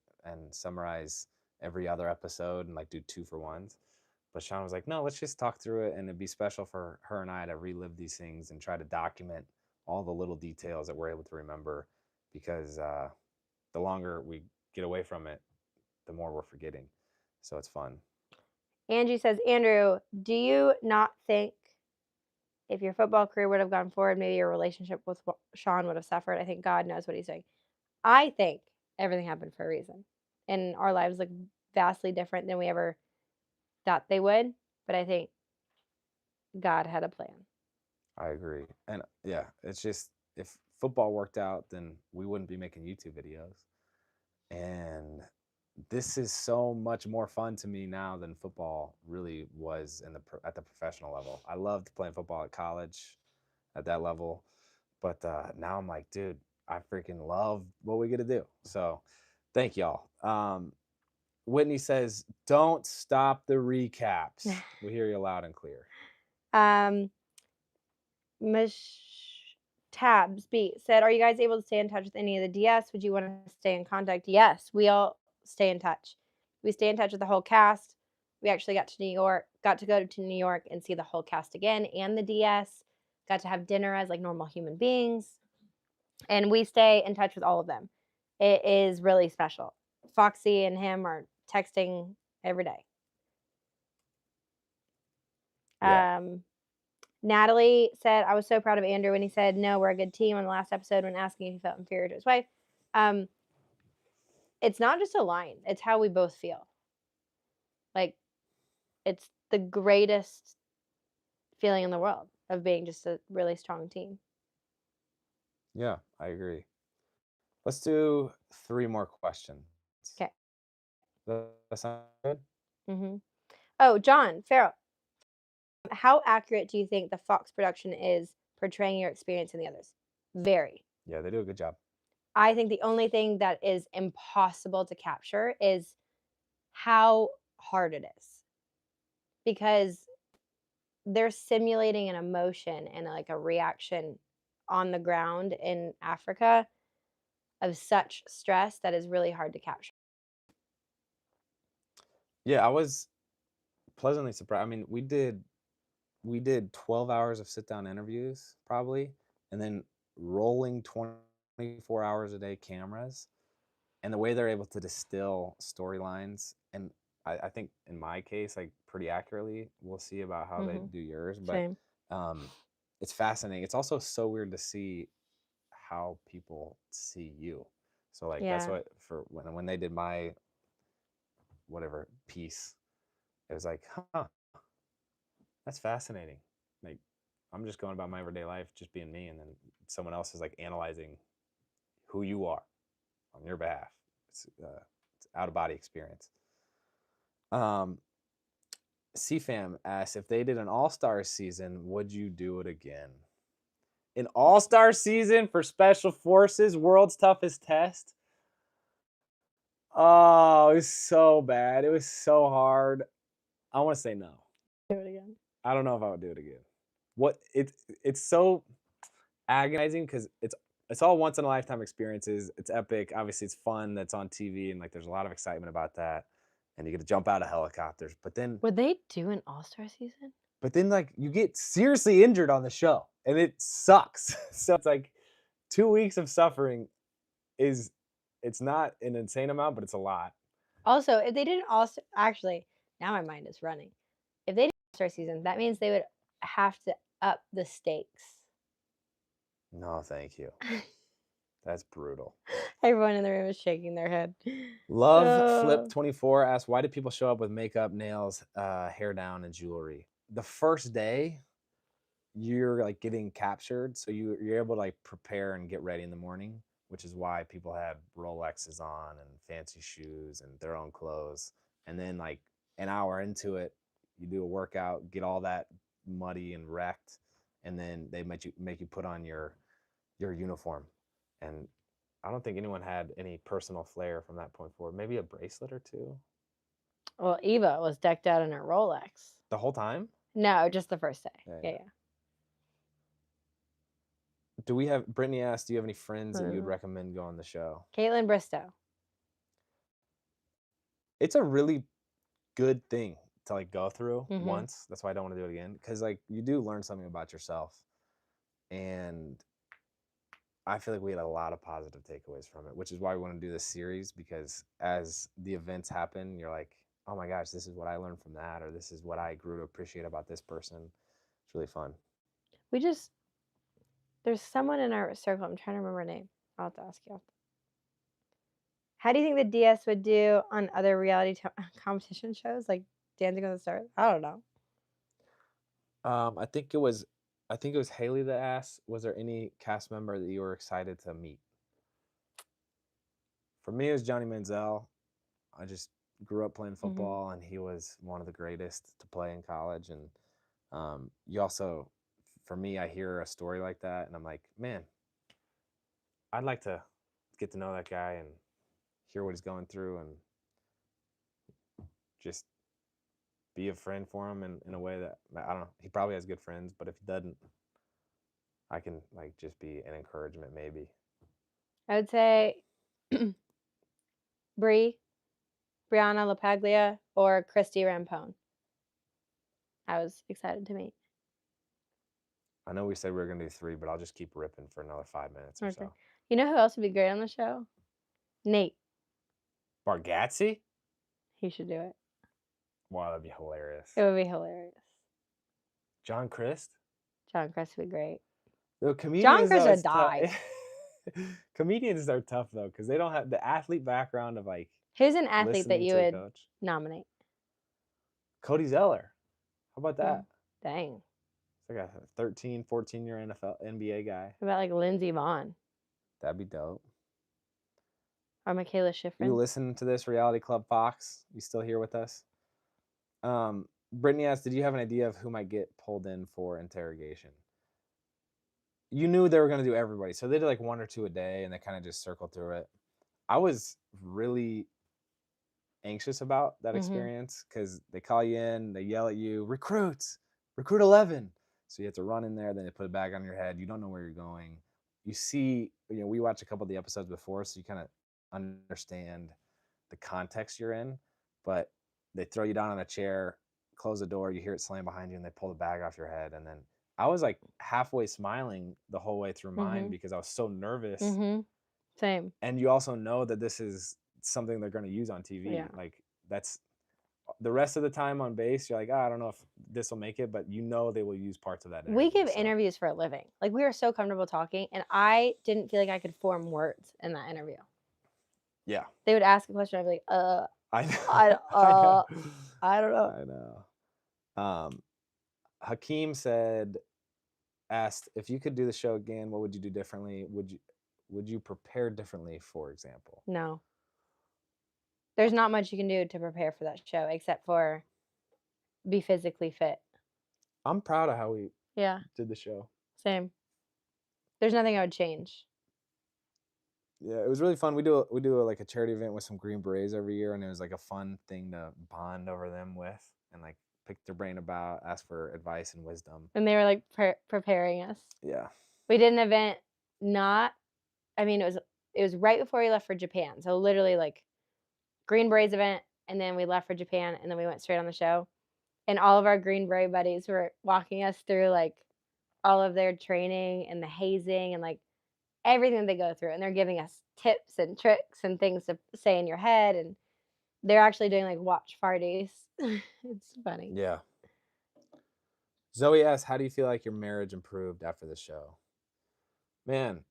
summarize every other episode and like do 2 for ones. But Shawn was like, no, let's just talk through it, and it'd be special for her and I to relive these things and try to document all the little details that we're able to remember, because the longer we get away from it, the more we're forgetting. So it's fun. Angie says, Andrew, do you not think if your football career would have gone forward, maybe your relationship with Shawn would have suffered? I think God knows what he's doing. I think everything happened for a reason. And our lives look vastly different than we ever thought they would. But I think God had a plan. I agree. And yeah, it's just if football worked out, then we wouldn't be making YouTube videos. And this is so much more fun to me now than football really was at the professional level. I loved playing football at college at that level, but now I'm like, dude, I freaking love what we get to do. So, thank y'all. Whitney says, "Don't stop the recaps." We hear you loud and clear. Um, Mish Tabs B said, "Are you guys able to stay in touch with any of the DS? Would you want to stay in contact?" Yes, we all stay in touch. We stay in touch with the whole cast. We actually got to go to New York and see the whole cast again and the DS. Got to have dinner as like normal human beings, and we stay in touch with all of them. It is really special. Foxy and him are texting every day. Yeah, Um, Natalie said, "I was so proud of Andrew when he said, 'No, we're a good team' on the last episode when asking if he felt inferior to his wife." Um, it's not just a line, it's how we both feel. Like, it's the greatest feeling in the world of being just a really strong team. yeah, I agree. Let's do 3 more questions. Okay. Does that sound good? Mhm. Oh, John Farrell, how accurate do you think the Fox production is portraying your experience in the others? Very. Yeah, they do a good job. I think the only thing that is impossible to capture is how hard it is, because they're simulating an emotion and, like, a reaction on the ground in Africa of such stress that is really hard to capture. Yeah, I was pleasantly surprised. I mean, we did 12 hours of sit down interviews probably, and then rolling 24 hours a day cameras, and the way they're able to distill storylines, and I think in my case, like pretty accurately. We'll see about how they Mhm. do yours, but Same. um, it's fascinating. It's also so weird to see how people see you. So like that's Yeah. what for when they did my whatever piece, it was like, huh, that's fascinating. Like, I'm just going about my everyday life, just being me, and then someone else is like analyzing who you are on your behalf. It's out of body experience. Um, CFAM asks if they did an All Star season, would you do it again? An All Star season for Special Forces, World's Toughest Test. Oh, it was so bad. It was so hard. I want to say no. Do it again. I don't know if I would do it again. What it's so agonizing because it's all once in a lifetime experiences. It's epic. Obviously, it's fun. That's on TV, and like there's a lot of excitement about that. And you get to jump out of helicopters, Would they do an all-star season? like you get seriously injured on the show, and it sucks. So it's like 2 weeks of suffering is it's not an insane amount, but it's a lot. Also, if they didn't also actually, now my mind is running. If they did all-star season, that means they would have to up the stakes. No, thank you. That's brutal. Everyone in the room is shaking their head. Love Flip Uh, 24 asks, why do people show up with makeup, nails, hair down, and jewelry? The first day, you're like getting captured, so you're able to like prepare and get ready in the morning, which is why people had Rolexes on and fancy shoes and their own clothes. And then like an hour into it, you do a workout, get all that muddy and wrecked, and then they make you put on your uniform. And I don't think anyone had any personal flair from that point forward. Maybe a bracelet or two well, Eva was decked out in her Rolex. the whole time. No, just the first day. Yeah, Yeah, yeah. yeah. Do we have Brittany asked, do you have any friends that you'd Mhm. recommend go on the show? Caitlin Bristow. It's a really good thing to like go through Mhm. once. That's why I don't want to do it again. Because like you do learn something about yourself. And I feel like we had a lot of positive takeaways from it, which is why we want to do this series because as the events happen, you're like, oh my gosh, this is what I learned from that, or this is what I grew to appreciate about this person. It's really fun. We just there's someone in our circle. I'm trying to remember her name. I'll have to ask you. How do you think the DS would do on other reality competition shows like Dancing with the Stars? I don't know. I think it was I think it was Haley that asked, "Was there any cast member that you were excited to meet?" For me, it was Johnny Manziel. I just grew up playing Mhm. football, and he was one of the greatest to play in college. And you also, for me, I hear a story like that, and I'm like, man, I'd like to get to know that guy and hear what he's going through, and just be a friend for him in a way that I don't know. He probably has good friends, but if he doesn't, I can like just be an encouragement, maybe. I would say Brie, Brianna LaPaglia, or Christy Rampone. I was excited to meet. I know we said we were gonna do three, but I'll just keep ripping for another 5 minutes or Okay. so. You know who else would be great on the show? Nate. Bargatze? He should do it. Wow, that'd be It hilarious. would be hilarious. John Christ? John Crist would be great. The John comedians Crist though, would it's tough. die. Comedians are tough though, because they don't have the athlete background of like Who's an athlete that listening you to the would coach. nominate? Cody Zeller. How about Mm, that? dang. It's like a 13, 14-year NFL NBA guy. What about like Lindsey Vaughn That'd be dope. or Michaela You Schifrin? listen to this Reality Club Fox? You still here with us? Brittany asked, "Did you have an idea of who might get pulled in for interrogation?" You knew they were going to do everybody, so they did like one or two a day, and they kind of just circled through it. I was really anxious about that Mhm. experience because they call you in, they yell at you, recruits, recruit 11. So you have to run in there, then they put a bag on your head. You don't know where you're going. You see, we watched a couple of the episodes before, so you kind of understand the context you're in. But they throw you down on a chair, close the door, you hear it slam behind you, and they pull the bag off your head. And then I was like halfway smiling the whole way through mine Mhm. because I was so nervous. Mhm. Same. And you also know that this is something they're going to use on Yeah. TV. Like that's the rest of the time on base, you're like, I don't know if this will make it, but you know they will use parts of that We interview. give So interviews for a living. Like we were so comfortable talking, and I didn't feel like I could form words in that interview. yeah, They would ask a question, I'd be like, I know, I, I know, I don't know. I know. Um, Hakeem said, asked if you could do the show again, what would you do differently? Would you prepare differently, for example? No, there's not much you can do to prepare for that show except for be physically fit. I'm proud of how we Yeah, did the show. same. There's nothing I would change. Yeah, it was really fun. Like a charity event with some Green Berets every year, and it was like a fun thing to bond over them with, and like pick their brain about, ask for advice and wisdom. And they were like preparing us. Yeah, We did an event not I mean, it was right before we left for Japan. So literally like Green Berets event, and then we left for Japan, and then we went straight on the show. And all of our Green Beret buddies were walking us through like all of their training and the hazing and like everything they go through. And they're giving us tips and tricks and things to say in your head. And they're actually doing like watch parties. It's funny. yeah. Zoe asks, "How do you feel like your marriage improved after the show?" Man,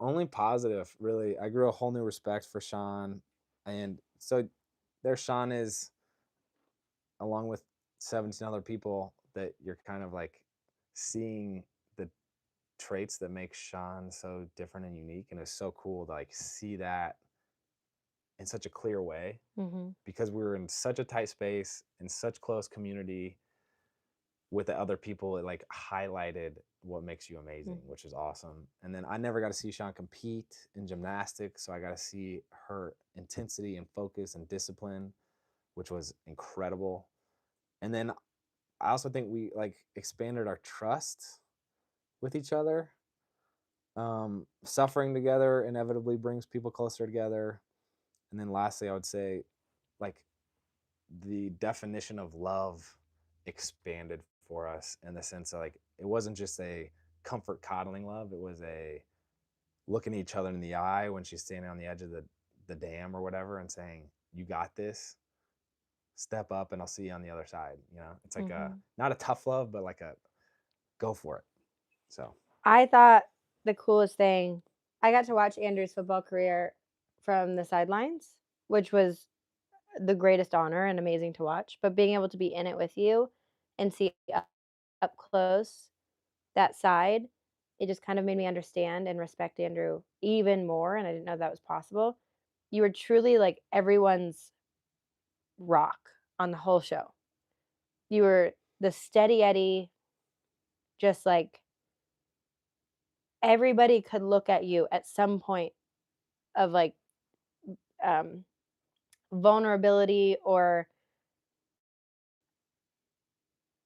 only positive, really. I grew a whole new respect for Shawn, and so there Shawn is, along with 17 other people that you're kind of like seeing the traits that make Shawn so different and unique, and it's so cool to like see that in such a clear way Mhm. because we were in such a tight space in such close community with the other people. It like highlighted what makes you amazing, Mhm. which is awesome. And then I never got to see Shawn compete in gymnastics, so I got to see her intensity and focus and discipline, which was incredible. And then I also think we like expanded our trust with each other. Suffering together inevitably brings people closer together. And then lastly, I would say like the definition of love expanded for us in the sense of like it wasn't just a comfort coddling love, it was a looking each other in the eye when she's standing on the edge of the dam or whatever and saying, you got this, step up and I'll see you on the other side. It's like a Mhm. not a tough love, but like a go for it. So I thought the coolest thing I got to watch Andrew's football career from the sidelines, which was the greatest honor and amazing to watch, but being able to be in it with you and see up close that side, it just kind of made me understand and respect Andrew even more, and I didn't know that was possible. You were truly, like, everyone's rock on the whole show. You were the steady Eddie, just, like, everybody could look at you at some point of, like, um, vulnerability or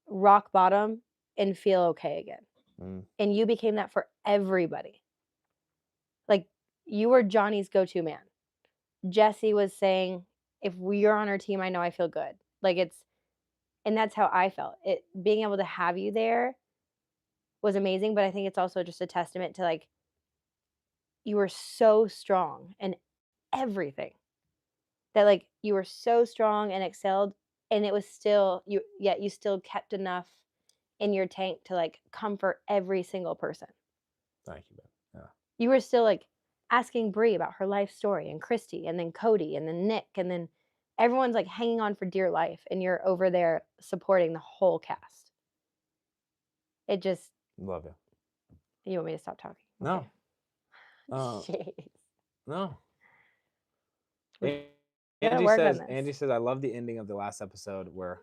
rock bottom and feel okay again. Mm. And you became that for everybody. Like, you were Johnny's go-to man. Jesse was saying, "If you're on our team, I know I feel good." Like, it's and that's how I felt. It being able to have you there was amazing, but I think it's also just a testament to, like, you were so strong in everything. That, like, you were so strong and excelled, and it was still you yet you still kept enough in your tank to, like, comfort every single person. Thank you, man. Yeah. You were still, like, asking Bree about her life story, and Christy, and then Cody, and then Nick, and then everyone's, like, hanging on for dear life, and you're over there supporting the whole cast. It just Love you. you want me to stop talking? No. Okay. Jeez. No. We gotta Angie work on says, this. I love the ending of the last episode where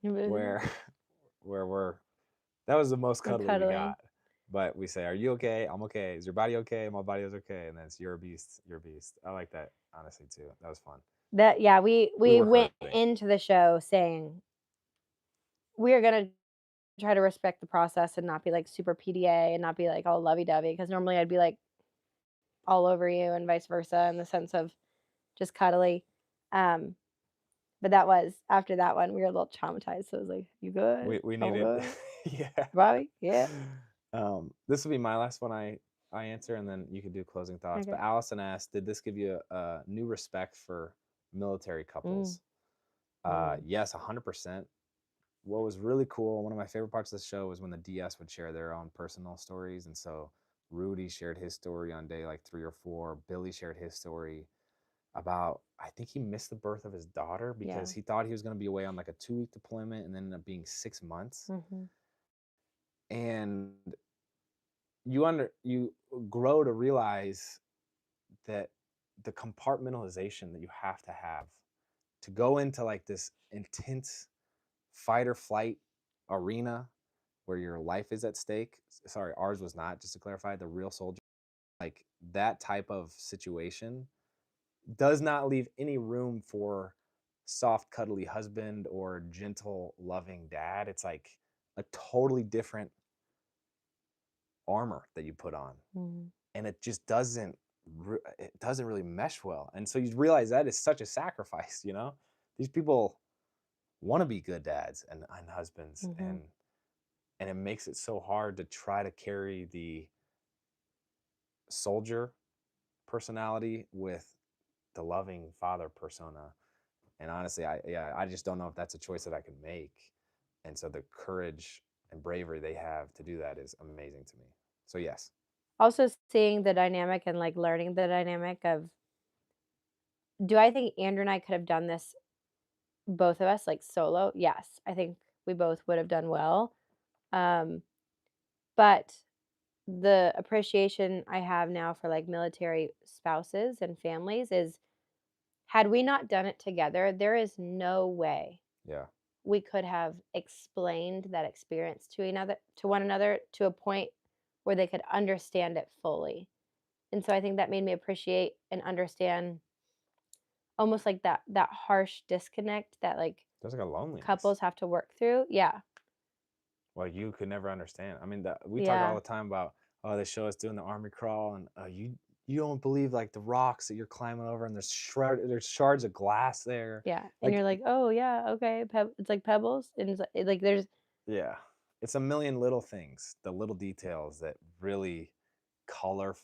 where we're that was the most We're cuddly we cuddling. got. But we say, "Are you okay? I'm okay. Is your body okay? My body is okay." And then it's "You're a beast. You're a beast." I like that honestly too. That was fun. That yeah, we We were went hurting. into the show saying we're gonna try to respect the process and not be like super PDA and not be like all lovey dovey because normally I'd be like all over you and vice versa in the sense of just cuddly. Um, but that was after that one we were a little traumatized. So it was like, "You good? We I'm needed good. yeah. Bobby, yeah, This will be my last one I answer, and then you could do closing thoughts. okay." But Allison asked, "Did this give you a new respect for military Mm, couples?" mm, Yes, 100%. What was really cool, one of my favorite parts of the show was when the DS would share their own personal stories. And so Rudy shared his story on day like 3 or 4. Billy shared his story about, I think he missed the birth of his daughter yeah. because he thought he was going to be away on like a 2-week deployment and then ended up being 6 months. Mm-hmm. And you grow to realize that the compartmentalization that you have to go into like this intense fight or flight arena where your life is at stake. Sorry, ours was not, just to clarify, the real soldier. Like that type of situation does not leave any room for soft, cuddly husband or gentle, loving dad. It's like a totally different armor that you put on. Mm-hmm. And it just doesn't really mesh well. And so you realize that is such a sacrifice, you know? These people want to be good dads and husbands, Mm-hmm. and it makes it so hard to try to carry the soldier personality with the loving father persona. And honestly, I just don't know if that's a choice that I can make. And so the courage and bravery they have to do that is amazing to me. So yes. Also seeing the dynamic and like learning the dynamic of do I think Andrew and I could have done this both of us like solo? Yes. I think we both would have done well. Um, but the appreciation I have now for like military spouses and families is had we not done it together, there is no way Yeah. we could have explained that experience to one another to a point where they could understand it fully. And so I think that made me appreciate and understand almost like that harsh disconnect that like There's like a loneliness. couples have to work through. Yeah. Well, you could never understand. I mean, we talk all Yeah. the time about, oh, they show us doing the army crawl, and you don't believe like the rocks that you're climbing over, and there's shards of glass there. Yeah. And you're Like, like, "Oh, yeah, okay." It's like pebbles and it's like there's yeah, it's a million little things, the little details that really color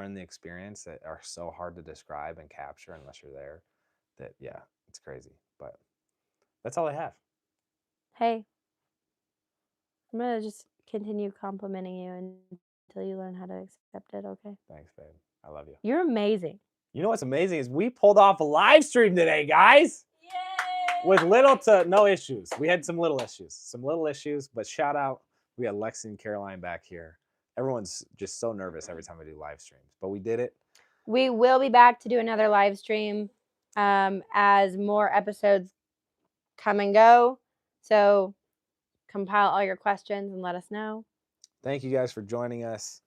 in the experience that are so hard to describe and capture unless you're there. That yeah, it's crazy. But that's all I have. hey, I'm gonna just continue complimenting you until you learn how to accept it, okay? Thanks, babe. I love you. You're amazing. You know what's amazing is we pulled off a live stream today, guys. Yay! With little to no issues. We had some little issues, but shout out We got Lexi and Caroline back here. Everyone's just so nervous every time we do live streams, but we did it. We will be back to do another live stream as more episodes come and go. So compile all your questions and let us know. Thank you guys for joining us.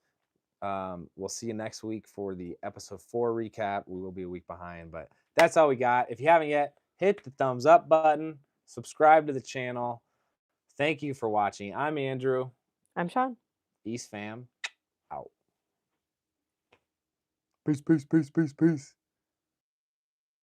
We'll see you next week for the episode 4 recap. We will be a week behind, but that's all we got. If you haven't yet, hit the thumbs up button, subscribe to the channel. Thank you for watching. I'm Andrew. I'm Shawn. East fam out. Peace, peace, peace, peace, peace.